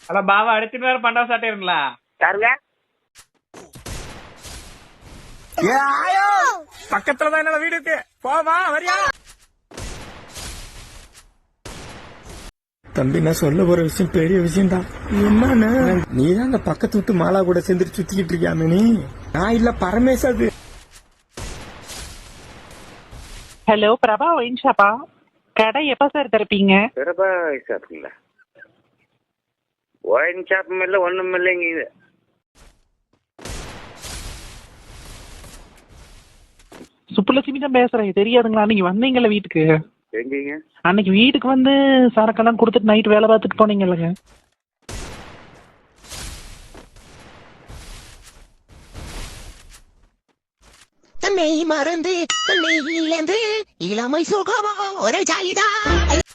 அட பாவா அடிச்சுட்டு வேற பண்டா சாட்டிருங்களா? யாருங்க? பக்கத்துலதான் என்னோட வீடு இருக்கு, போவா வரியா? தம்பி, நான் சொல்ல போற விஷயம் பெரிய விஷயம் தான். என்னன்னா, நீதான் அந்த பக்கத்து விட்டு மாலா கூட சேர்ந்து சுத்திக்கிட்டு இருக்கியாமே நீ. நான் இல்ல, பரமேஷ் அது. ஹலோ, பிரபா ஒயின் ஷாப்பா? கடை எப்ப சார் திறப்பீங்க? பிரபா ஷாப்புங்களா? ஒயின் ஷாப்பும் இல்லை ஒன்றும் இல்லைங்க. இது சுப்புலட்சுமி தான் பேசுறேன். தெரியாதுங்களா? அன்னைக்கு வந்தீங்கல்ல வீட்டுக்கு. எங்கீங்க? அன்னைக்கு வீட்டுக்கு வந்து சரக்கெல்லாம் கொடுத்துட்டு நைட் வேலை பார்த்துட்டு போனீங்கல்லங்க. தன்னை மறந்து தன்னை இழந்து இளமை சுகமோ ஒரு ஜாலிதான்.